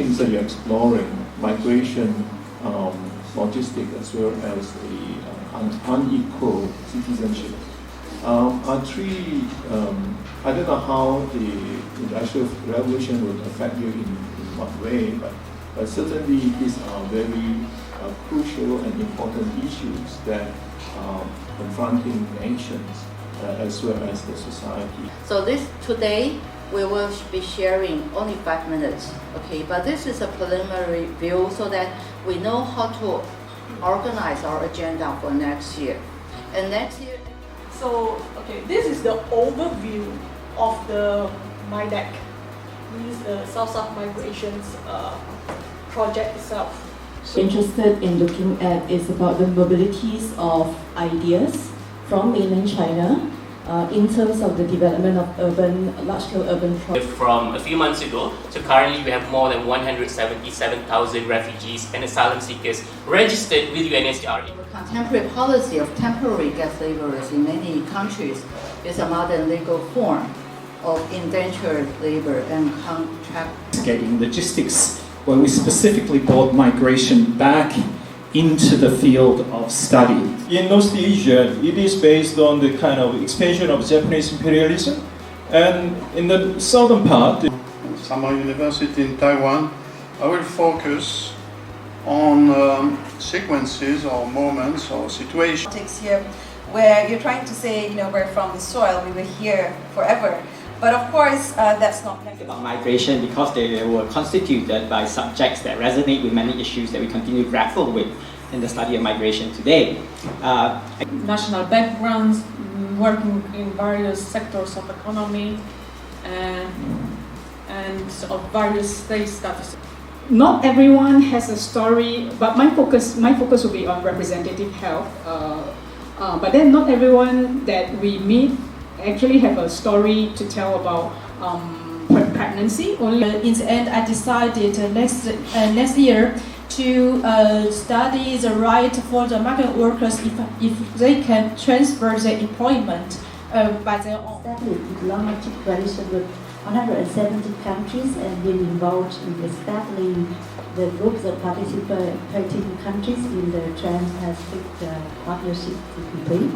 themes that you're exploring, migration, logistics, as well as the unequal citizenship, are three, I don't know how the Industrial Revolution will affect you in what way, but certainly these are very crucial and important issues that are confronting nations as well as the society. So today we will be sharing only 5 minutes, okay? But this is a preliminary view so that we know how to organize our agenda for next year. And next year. So, okay, this is the overview of the MIDAC, this is the South-South Migrations project itself. Interested in looking at is about the mobilities of ideas from mainland China in terms of the development of large-scale urban projects. From a few months ago to currently, we have more than 177,000 refugees and asylum seekers registered with UNHCR. The contemporary policy of temporary guest laborers in many countries is a modern legal form of indentured labor and contract. Getting logistics, where we specifically brought migration back into the field of study. In North Asia, it is based on the kind of expansion of Japanese imperialism, and in the southern part, Summer University in Taiwan, I will focus on sequences or moments or situations. Here, where you're trying to say, you know, we're from the soil, we were here forever. But of course, that's not about migration because they were constituted by subjects that resonate with many issues that we continue to grapple with in the study of migration today. National backgrounds, working in various sectors of economy and of various state status. Not everyone has a story, but my focus will be on representative health. But then not everyone that we meet actually have a story to tell about pregnancy. Only in the end, I decided next year to study the right for the migrant workers if they can transfer their employment by their own. Established diplomatic relations with 170 countries and been involved in establishing the groups of participating countries in the Trans-Pacific Partnership TPP.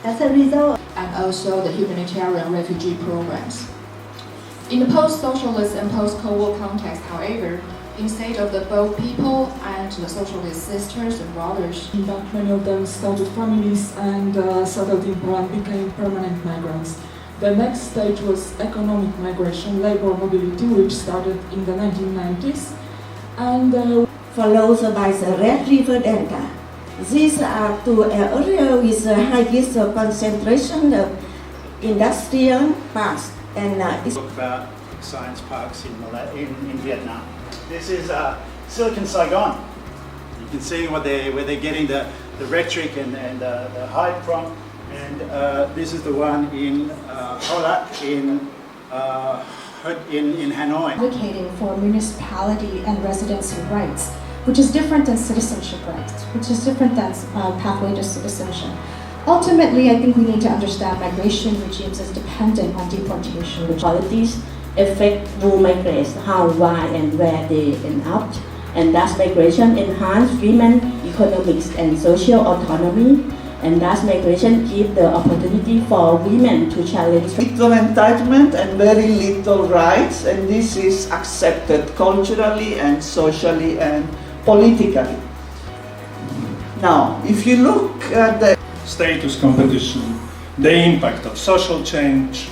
As a result, and also the humanitarian refugee programs. In the post-socialist and post-Cold War context, however, instead of the both people and the socialist sisters and brothers, many of them started families and settled in Poland, became permanent migrants. The next stage was economic migration, labor mobility, which started in the 1990s, and followed by the Red River Delta. These are two areas with the highest concentration of industrial parks and talk about science parks in Vietnam. This is Silicon Saigon. You can see where they're getting the rhetoric and the hype from. And this is the one in Ho Lat in Hanoi. Advocating for municipality and residency rights, which is different than citizenship rights, which is different than pathway to citizenship. Ultimately, I think we need to understand migration regimes as dependent on deportation. Politics affect who migrates, how, why, and where they end up, and thus migration enhance women's economic and social autonomy, and thus migration gives the opportunity for women to challenge. Little entitlement and very little rights, and this is accepted culturally and socially and politically. Now, if you look at the status competition, the impact of social change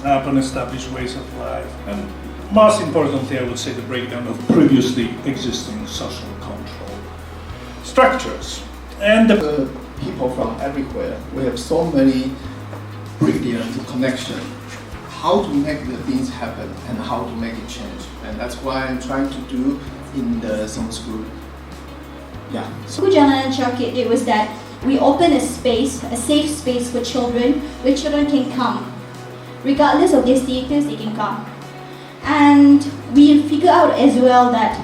upon established ways of life, and most importantly, I would say the breakdown of previously existing social control structures. And the people from everywhere, we have so many brilliant connections. How to make the things happen and how to make it change. And that's why I'm trying to do in the summer school. Yeah. So it was that we open a space, a safe space for children, where children can come. Regardless of their status, they can come. And we figure out as well that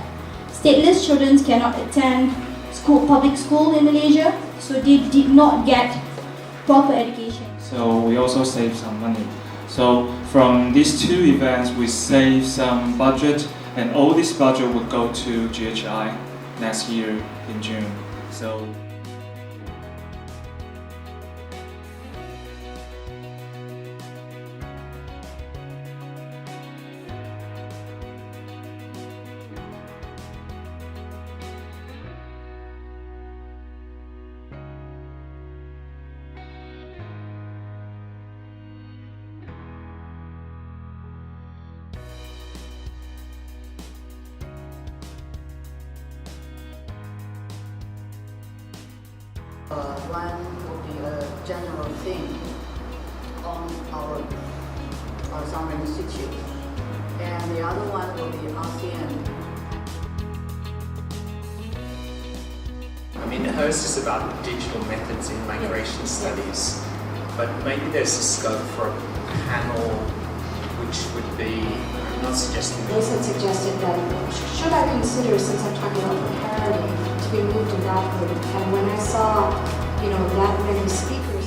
stateless children cannot attend public school in Malaysia, so they did not get proper education. So we also save some money. So from these two events, we save some budget and all this budget will go to GHI next year in June. So. One will be a general theme on our Summer Institute, and the other one will be ASEAN. I mean, hers is about digital methods in migration studies, but maybe there's a scope for a panel which would be, I'm not suggesting that. Those had suggested that, should I consider, since I'm talking about precarity, to be moved in that group? And when I saw, that many speakers,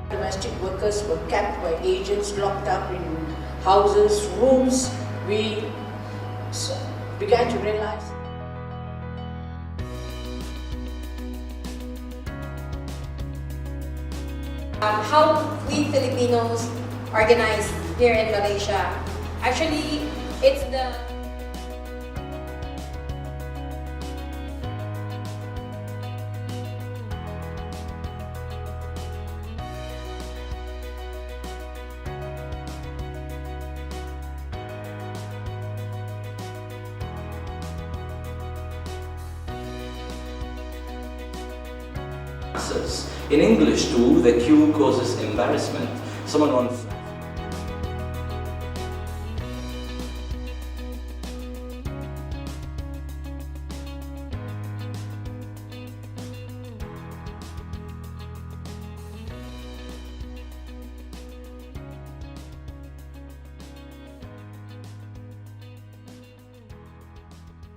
domestic workers were kept by agents, locked up in houses, rooms. We began to realize how we Filipinos organize here in Malaysia. Actually, it's the in English too, the queue causes embarrassment. Someone once.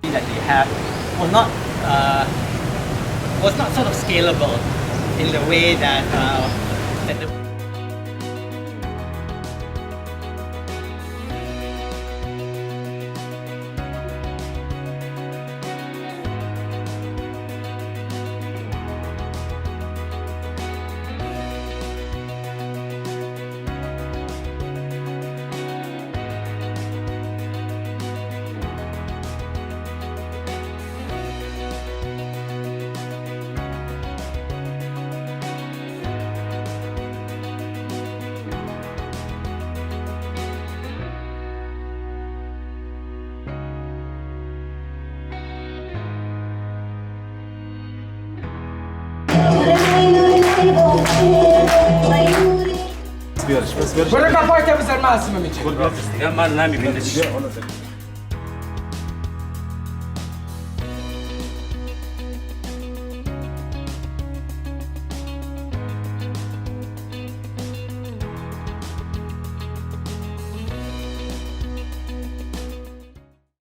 That they have was not sort of scalable in the way that that the Mereka pakai besar mas, mami. Gambar nami binti.